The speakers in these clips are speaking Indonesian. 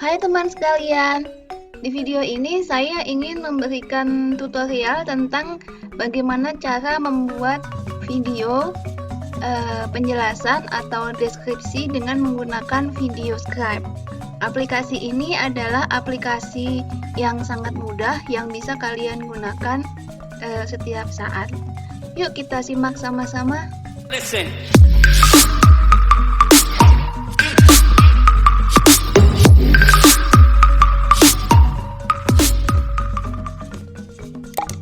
Hai teman sekalian, di video ini saya ingin memberikan tutorial tentang bagaimana cara membuat video penjelasan atau deskripsi dengan menggunakan VideoScribe. Aplikasi ini adalah aplikasi yang sangat mudah yang bisa kalian gunakan setiap saat. Yuk kita simak sama-sama. Listen.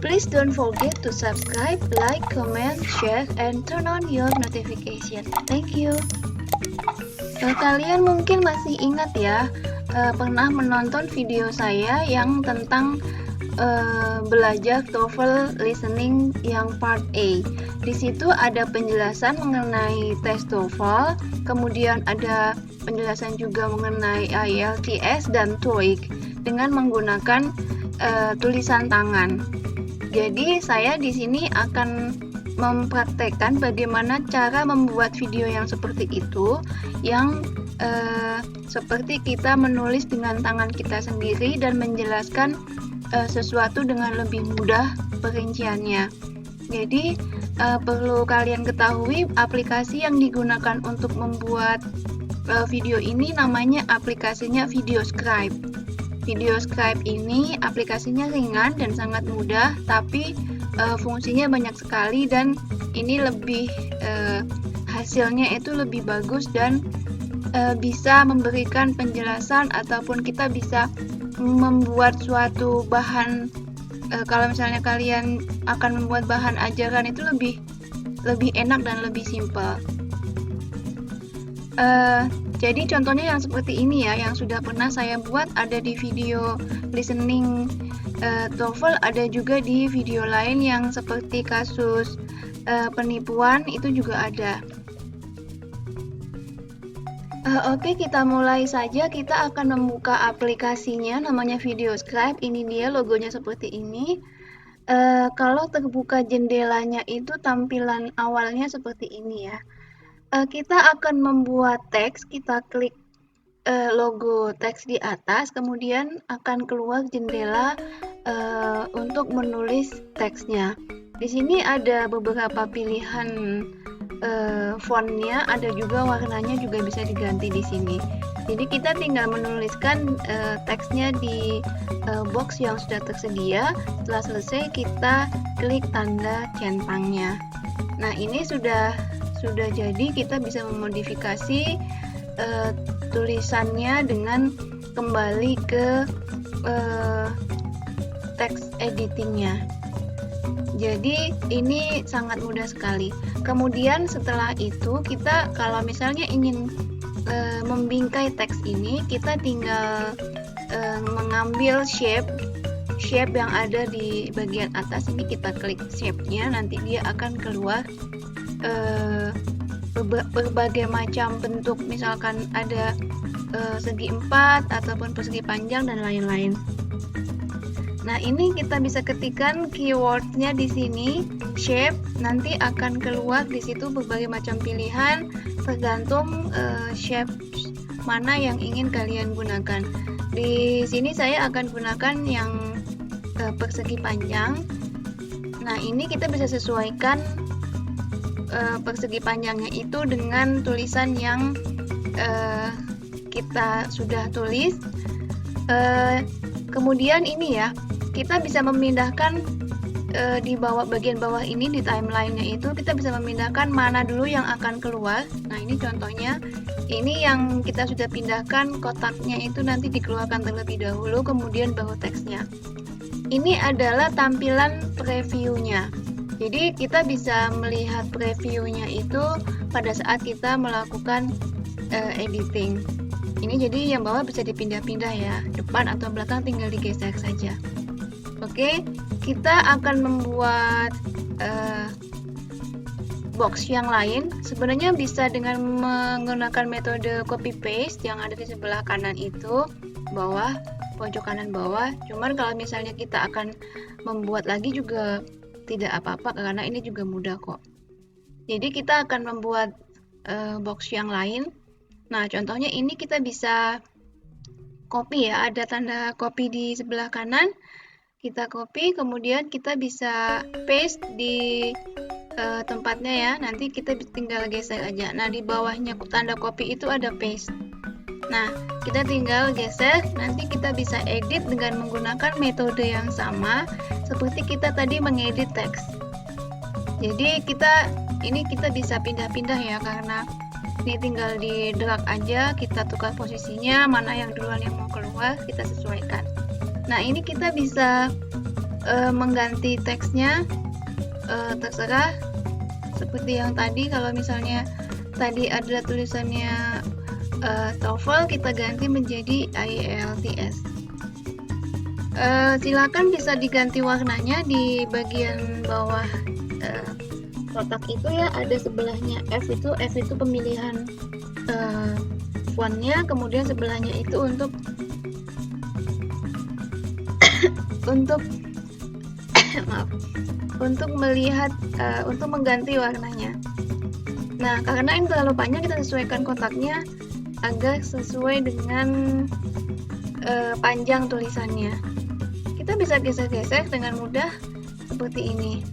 Please don't forget to subscribe, like, comment, share, and turn on your notification. Thank you. Kalian mungkin masih ingat ya, pernah menonton video saya yang tentang belajar TOEFL listening yang part A. Di situ ada penjelasan mengenai tes TOEFL, kemudian ada penjelasan juga mengenai IELTS dan TOEIC dengan menggunakan tulisan tangan. Jadi saya di sini akan mempraktekkan bagaimana cara membuat video yang seperti itu, yang seperti kita menulis dengan tangan kita sendiri dan menjelaskan sesuatu dengan lebih mudah perinciannya. Jadi perlu kalian ketahui aplikasi yang digunakan untuk membuat video ini namanya aplikasinya VideoScribe. VideoScribe ini aplikasinya ringan dan sangat mudah, tapi fungsinya banyak sekali dan ini lebih hasilnya itu lebih bagus dan bisa memberikan penjelasan ataupun kita bisa membuat suatu bahan. Kalau misalnya kalian akan membuat bahan ajaran itu lebih enak dan lebih simpel. Jadi contohnya yang seperti ini ya, yang sudah pernah saya buat ada di video listening TOEFL, ada juga di video lain yang seperti kasus penipuan itu juga ada. Oke, kita mulai saja. Kita akan membuka aplikasinya, namanya VideoScribe. Ini dia logonya seperti ini. Kalau terbuka jendelanya itu tampilan awalnya seperti ini ya. Kita akan membuat teks, kita klik logo teks di atas, kemudian akan keluar jendela untuk menulis teksnya. Di sini ada beberapa pilihan fontnya, ada juga warnanya juga bisa diganti di sini. Jadi kita tinggal menuliskan teksnya di box yang sudah tersedia. Setelah selesai kita klik tanda centangnya. Nah, ini sudah jadi, kita bisa memodifikasi tulisannya dengan kembali ke text editingnya. Jadi ini sangat mudah sekali. Kemudian setelah itu kita kalau misalnya ingin membingkai teks ini, kita tinggal mengambil shape yang ada di bagian atas ini, kita klik shape-nya, nanti dia akan keluar berbagai macam bentuk, misalkan ada segi 4 ataupun persegi panjang dan lain-lain. Nah, ini kita bisa ketikkan keywordnya di sini, shape, nanti akan keluar di situ berbagai macam pilihan tergantung shape mana yang ingin kalian gunakan. Di sini saya akan gunakan yang persegi panjang. Nah, ini kita bisa sesuaikan persegi panjangnya itu dengan tulisan yang kita sudah tulis. Kemudian ini ya, kita bisa memindahkan di bagian bawah ini, di timelinenya itu kita bisa memindahkan mana dulu yang akan keluar. Nah, ini contohnya, ini yang kita sudah pindahkan, kotaknya itu nanti dikeluarkan terlebih dahulu, kemudian baru teksnya. Ini adalah tampilan previewnya. Jadi kita bisa melihat previewnya itu pada saat kita melakukan editing. Ini jadi yang bawah bisa dipindah-pindah ya, depan atau belakang tinggal digeser saja. Oke, kita akan membuat box yang lain. Sebenarnya bisa dengan menggunakan metode copy paste yang ada di sebelah kanan itu, bawah, pojok kanan bawah. Cuman kalau misalnya kita akan membuat lagi juga tidak apa-apa karena ini juga mudah kok. Jadi kita akan membuat box yang lain. Nah, contohnya ini kita bisa copy ya, ada tanda copy di sebelah kanan. Kita copy, kemudian kita bisa paste di tempatnya ya. Nanti kita tinggal geser aja. Nah, di bawahnya tanda copy itu ada paste. Nah, kita tinggal geser, nanti kita bisa edit dengan menggunakan metode yang sama seperti kita tadi mengedit teks. Jadi kita bisa pindah-pindah ya, karena ini tinggal di drag aja, kita tukar posisinya, mana yang duluan yang mau keluar, kita sesuaikan. Nah, ini kita bisa mengganti teksnya, terserah seperti yang tadi. Kalau misalnya tadi ada tulisannya TOEFL, kita ganti menjadi IELTS. Silakan bisa diganti warnanya di bagian bawah kotak itu ya, ada sebelahnya F itu pemilihan fontnya, kemudian sebelahnya itu untuk untuk melihat untuk mengganti warnanya. Nah, karena ini terlalu panjang, kita sesuaikan kotaknya agar sesuai dengan panjang tulisannya. Kita bisa geser-geser dengan mudah seperti ini.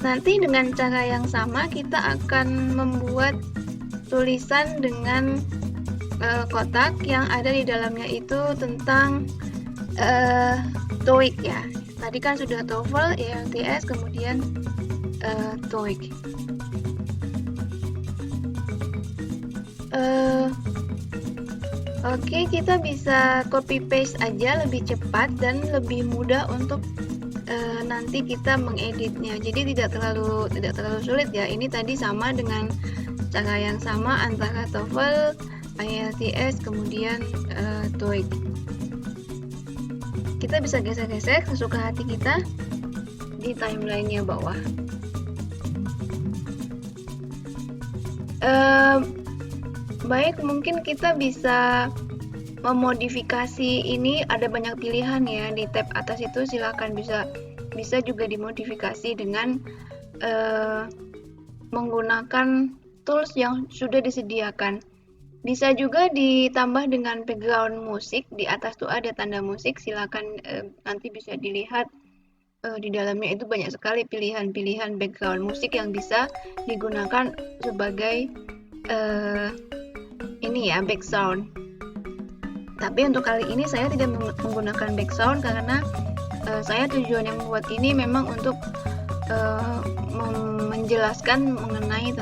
Nanti dengan cara yang sama kita akan membuat tulisan dengan kotak yang ada di dalamnya itu tentang TOEIC ya. Tadi kan sudah TOEFL, IELTS, kemudian TOEIC. Oke, kita bisa copy paste aja, lebih cepat dan lebih mudah untuk nanti kita mengeditnya. Jadi tidak terlalu sulit ya. Ini tadi sama dengan cara yang sama antara TOEFL, IELTS, kemudian TOEIC. Kita bisa geser-geser sesuka hati kita di timeline-nya bawah. Baik, mungkin kita bisa memodifikasi ini, ada banyak pilihan ya di tab atas itu, silakan bisa juga dimodifikasi dengan menggunakan tools yang sudah disediakan. Bisa juga ditambah dengan background musik, di atas tuh ada tanda musik, silakan nanti bisa dilihat di dalamnya itu banyak sekali pilihan-pilihan background musik yang bisa digunakan sebagai ini ya, background. Tapi untuk kali ini saya tidak menggunakan background karena saya tujuan yang membuat ini memang untuk menjelaskan mengenai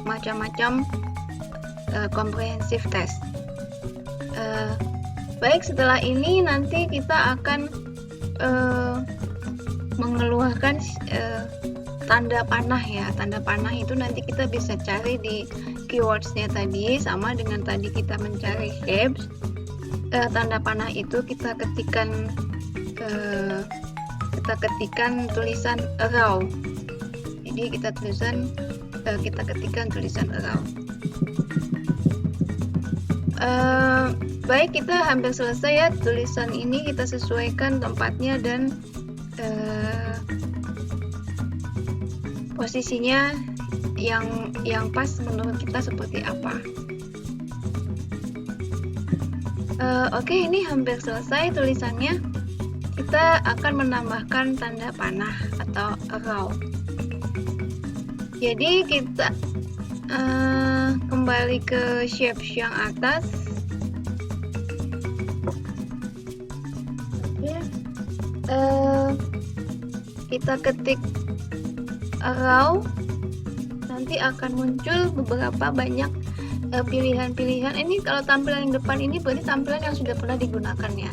macam-macam comprehensive test. Baik, setelah ini nanti kita akan mengeluarkan tanda panah ya. Tanda panah itu nanti kita bisa cari di keywords-nya tadi, sama dengan tadi kita mencari shapes. Tanda panah itu kita ketikkan tulisan raw. Jadi kita ketikkan tulisan raw. Baik, kita hampir selesai ya. Tulisan ini kita sesuaikan tempatnya dan posisinya yang pas menurut kita seperti apa. Oke, ini hampir selesai tulisannya. Kita akan menambahkan tanda panah atau raw. Jadi kita kembali ke shapes yang atas. Kita ketik raw, nanti akan muncul beberapa banyak pilihan-pilihan. Ini kalau tampilan yang depan ini berarti tampilan yang sudah pernah digunakan ya.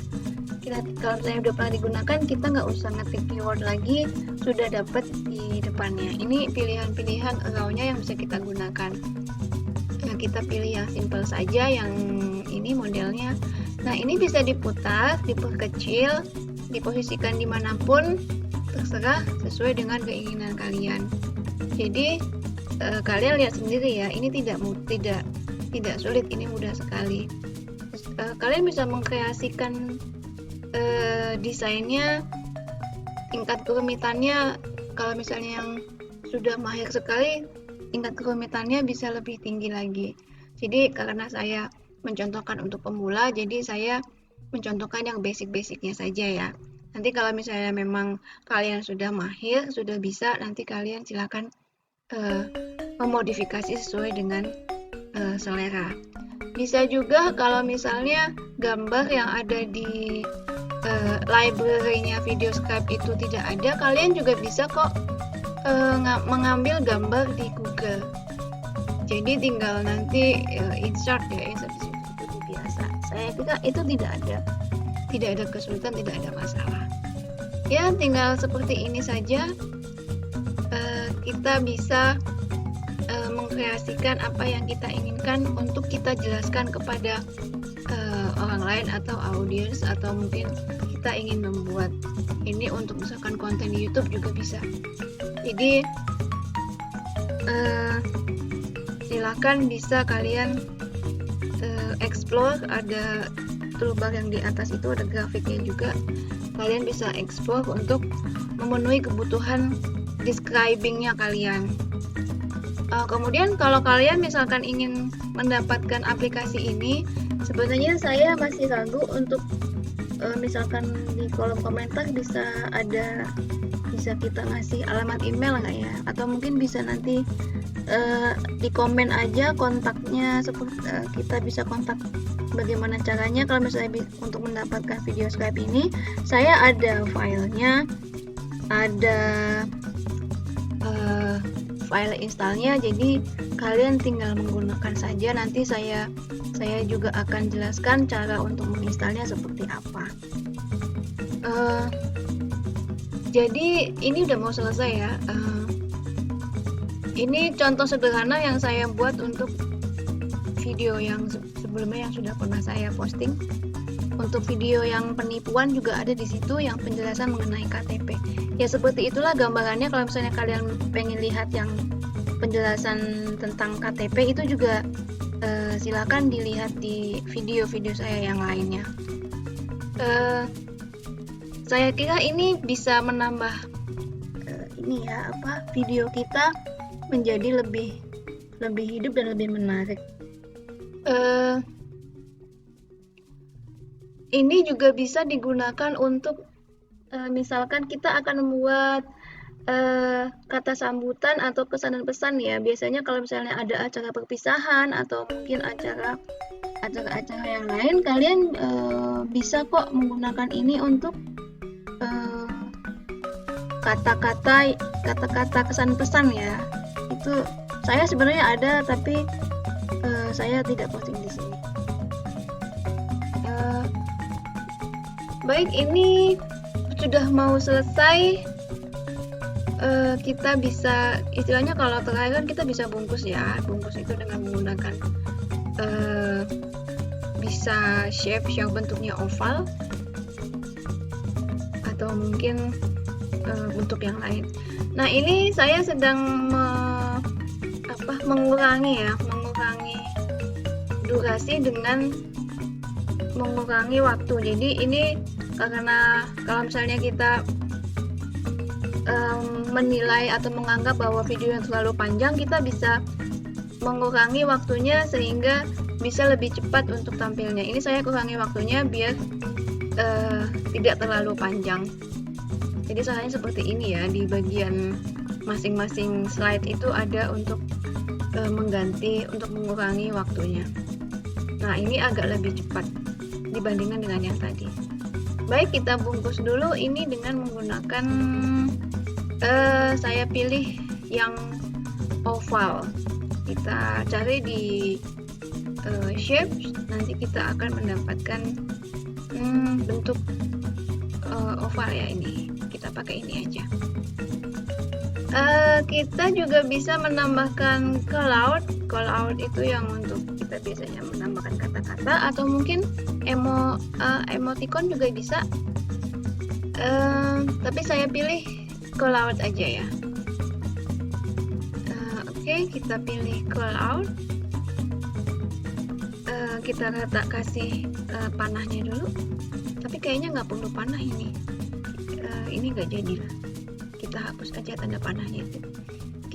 Kalau saya sudah pernah digunakan, kita nggak usah ngetik keyword lagi, sudah dapat di depannya. Ini pilihan-pilihan raw-nya yang bisa kita gunakan. Nah, kita pilih yang simple saja, yang ini modelnya. Nah, ini bisa diputar, diperkecil, diposisikan dimanapun, terserah sesuai dengan keinginan kalian. Jadi kalian lihat sendiri ya, ini tidak sulit, ini mudah sekali. Kalian bisa mengkreasikan desainnya, tingkat kerumitannya. Kalau misalnya yang sudah mahir sekali, tingkat kerumitannya bisa lebih tinggi lagi. Jadi karena saya mencontohkan untuk pemula, jadi saya mencontohkan yang basic-basicnya saja ya. Nanti kalau misalnya memang kalian sudah mahir, sudah bisa, nanti kalian silakan memodifikasi sesuai dengan selera. Bisa juga kalau misalnya gambar yang ada di library-nya VideoScribe itu tidak ada, kalian juga bisa kok mengambil gambar di Google. Jadi tinggal nanti insert ya, insert di situ seperti biasa. Saya kira itu tidak ada kesulitan, tidak ada masalah. Ya, tinggal seperti ini saja. Kita bisa mengkreasikan apa yang kita inginkan untuk kita jelaskan kepada orang lain atau audiens, atau mungkin kita ingin membuat ini untuk misalkan konten di YouTube juga bisa. Jadi silakan bisa kalian explore, ada toolbar yang di atas itu ada grafiknya juga, kalian bisa explore untuk memenuhi kebutuhan describing-nya kalian. Kemudian kalau kalian misalkan ingin mendapatkan aplikasi ini, sebenarnya saya masih ragu untuk misalkan di kolom komentar bisa kita ngasih alamat email nggak ya, atau mungkin bisa nanti di komen aja kontaknya, seperti kita bisa kontak bagaimana caranya. Kalau misalnya untuk mendapatkan VideoScribe ini, saya ada filenya, ada file installnya, jadi kalian tinggal menggunakan saja. Nanti saya juga akan jelaskan cara untuk menginstalnya seperti apa. Jadi ini udah mau selesai ya. Ini contoh sederhana yang saya buat untuk video yang sebelumnya yang sudah pernah saya posting. Untuk video yang penipuan juga ada di situ yang penjelasan mengenai KTP. Ya seperti itulah gambarannya. Kalau misalnya kalian pengen lihat yang penjelasan tentang KTP itu juga silakan dilihat di video-video saya yang lainnya. Saya kira ini bisa menambah video kita menjadi lebih hidup dan lebih menarik. Ini juga bisa digunakan untuk misalkan kita akan membuat kata sambutan atau pesan dan pesan ya. Biasanya kalau misalnya ada acara perpisahan atau mungkin acara-acara yang lain, kalian bisa kok menggunakan ini untuk kata-kata kesan pesan ya. Itu saya sebenarnya ada, tapi saya tidak posting di sini. Baik, ini sudah mau selesai. Kita bisa, istilahnya kalau terakhir kan kita bisa bungkus ya. Bungkus itu dengan menggunakan bisa shape yang bentuknya oval atau mungkin bentuk yang lain. Nah, ini saya sedang mengurangi durasi dengan mengurangi waktu. Jadi ini karena kalau misalnya kita menilai atau menganggap bahwa video yang terlalu panjang, kita bisa mengurangi waktunya sehingga bisa lebih cepat untuk tampilnya. Ini saya kurangi waktunya biar tidak terlalu panjang. Jadi caranya seperti ini ya, di bagian masing-masing slide itu ada untuk mengganti, untuk mengurangi waktunya. Nah, ini agak lebih cepat dibandingkan dengan yang tadi. Baik, kita bungkus dulu ini dengan menggunakan saya pilih yang oval. Kita cari di shape, nanti kita akan mendapatkan bentuk oval ya. Ini kita pakai ini aja. Kita juga bisa menambahkan call out itu yang untuk kita biasanya menambahkan kata-kata, atau mungkin emoticon juga bisa, tapi saya pilih call out aja ya. Oke, kita pilih call out. Kita kasih panahnya dulu, tapi kayaknya nggak perlu panah ini nggak jadi lah, kita hapus aja tanda panahnya itu.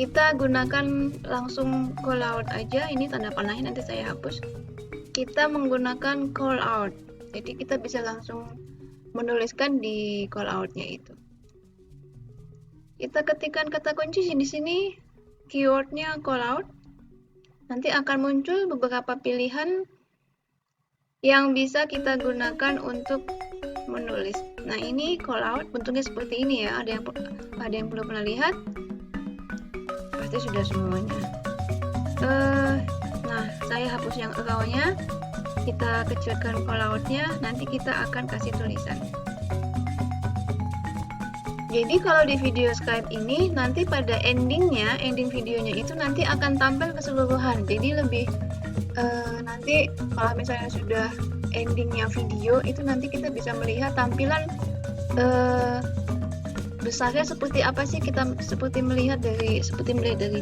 Kita gunakan langsung call out aja. Ini tanda panahnya nanti saya hapus. Kita menggunakan call out. Jadi kita bisa langsung menuliskan di call out-nya itu. Kita ketikkan kata kunci di sini, keyword-nya call out. Nanti akan muncul beberapa pilihan yang bisa kita gunakan untuk menulis. Nah, ini call out bentuknya seperti ini ya. Ada yang belum pernah lihat? Pasti sudah semuanya. Nah, saya hapus yang account-nya. Kita kecilkan call out-nya. Nanti kita akan kasih tulisan. Jadi kalau di video Skype ini nanti pada ending videonya itu nanti akan tampil keseluruhan. Jadi lebih nanti kalau misalnya sudah endingnya video itu nanti kita bisa melihat tampilan besarnya seperti apa sih, kita seperti melihat dari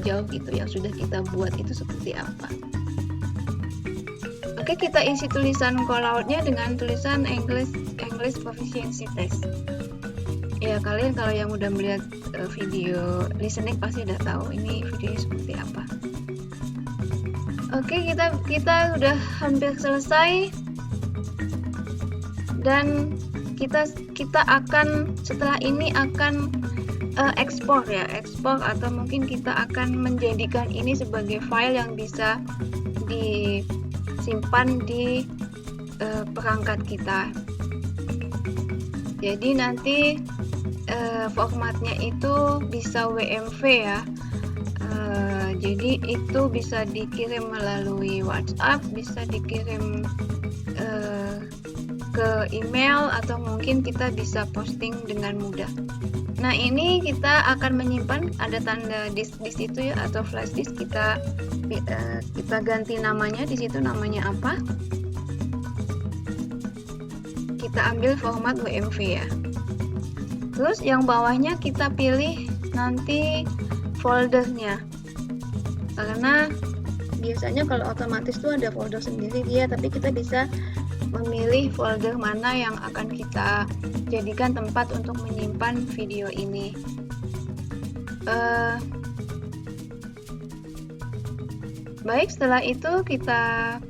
jauh gitu yang sudah kita buat itu seperti apa. Oke, kita isi tulisan call out-nya dengan tulisan English Proficiency Test. Ya, kalian kalau yang udah melihat video listening pasti udah tahu ini videonya seperti apa. Oke, kita udah hampir selesai. Dan kita akan setelah ini akan ekspor atau mungkin kita akan menjadikan ini sebagai file yang bisa disimpan di perangkat kita. Jadi nanti formatnya itu bisa WMV ya. Jadi itu bisa dikirim melalui WhatsApp, bisa dikirim ke email, atau mungkin kita bisa posting dengan mudah. Nah, ini kita akan menyimpan, ada tanda disk di situ ya, atau flash disk. Kita ganti namanya, di situ namanya apa? Kita ambil format WMV ya. Terus yang bawahnya kita pilih nanti foldernya. Karena biasanya kalau otomatis tuh ada folder sendiri dia, tapi kita bisa memilih folder mana yang akan kita jadikan tempat untuk menyimpan video ini. Baik, setelah itu kita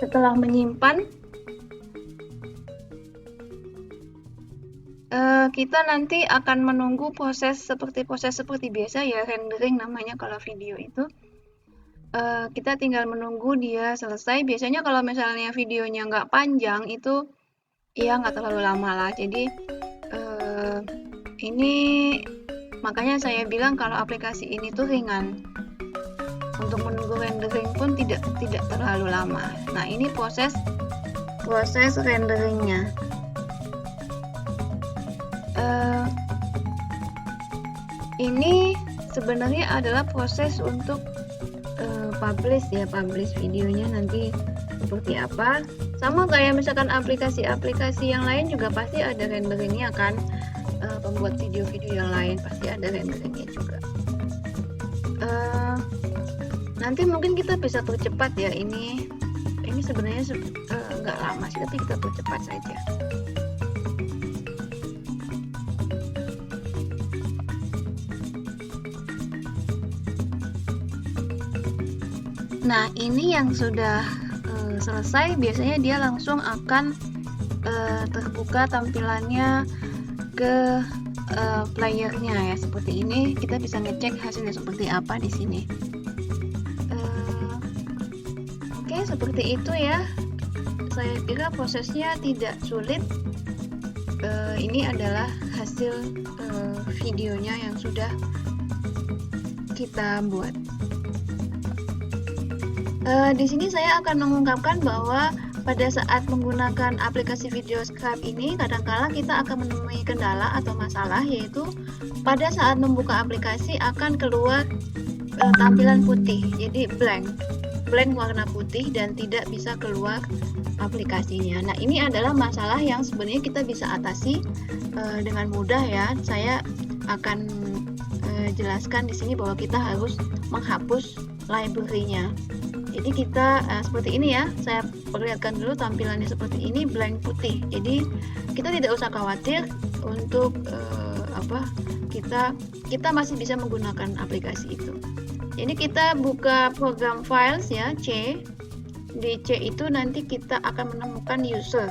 setelah menyimpan, kita nanti akan menunggu proses seperti biasa ya, rendering namanya kalau video itu. Kita tinggal menunggu dia selesai. Biasanya kalau misalnya videonya nggak panjang itu ya nggak terlalu lama lah. Jadi ini makanya saya bilang kalau aplikasi ini tuh ringan. Untuk menunggu rendering pun tidak terlalu lama. Nah, ini proses renderingnya. Ini sebenarnya adalah proses untuk publish videonya nanti seperti apa. Sama kayak misalkan aplikasi yang lain juga pasti ada renderingnya kan. Pembuat video-video yang lain pasti ada renderingnya juga. Nanti mungkin kita bisa percepat ya, ini sebenarnya nggak lama sih, tapi kita percepat saja. Nah, ini yang sudah selesai, biasanya dia langsung akan terbuka tampilannya ke playernya ya, seperti ini. Kita bisa ngecek hasilnya seperti apa di sini. Oke, seperti itu ya. Saya kira prosesnya tidak sulit. Ini adalah hasil videonya yang sudah kita buat. Di sini saya akan mengungkapkan bahwa pada saat menggunakan aplikasi video Skype ini, kadang-kala kita akan menemui kendala atau masalah, yaitu pada saat membuka aplikasi akan keluar tampilan putih, jadi blank warna putih dan tidak bisa keluar aplikasinya. Nah, ini adalah masalah yang sebenarnya kita bisa atasi dengan mudah ya. Saya akan jelaskan di sini bahwa kita harus menghapus library-nya. Jadi kita seperti ini ya, saya perlihatkan dulu tampilannya seperti ini, blank putih. Jadi kita tidak usah khawatir untuk kita masih bisa menggunakan aplikasi itu. Jadi kita buka program files ya, C. Di C itu nanti kita akan menemukan user.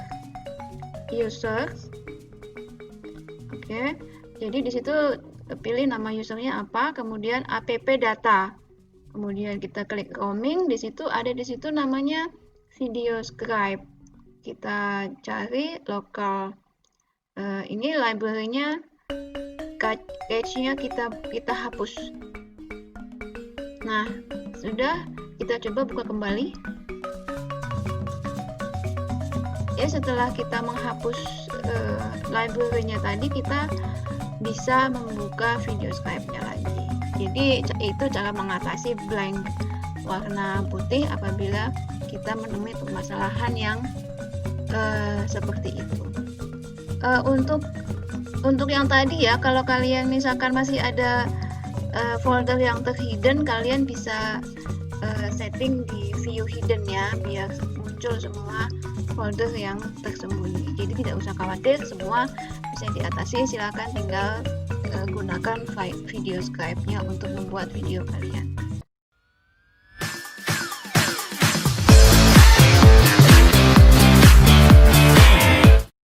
Oke. Jadi di situ pilih nama usernya apa, kemudian app data. Kemudian kita klik roaming, di situ namanya VideoScribe. Kita cari lokal. Ini library-nya, cache-nya kita hapus. Nah, sudah, kita coba buka kembali. Ya, setelah kita menghapus library-nya tadi, kita bisa membuka VideoScribe-nya lagi. Jadi itu cara mengatasi blank warna putih apabila kita menemui permasalahan yang seperti itu. Untuk yang tadi ya, kalau kalian misalkan masih ada folder yang terhidden, kalian bisa setting di view hidden ya, biar muncul semua folder yang tersembunyi. Jadi tidak usah khawatir, semua bisa diatasi. Silakan tinggal gunakan VideoScribe-nya untuk membuat video kalian.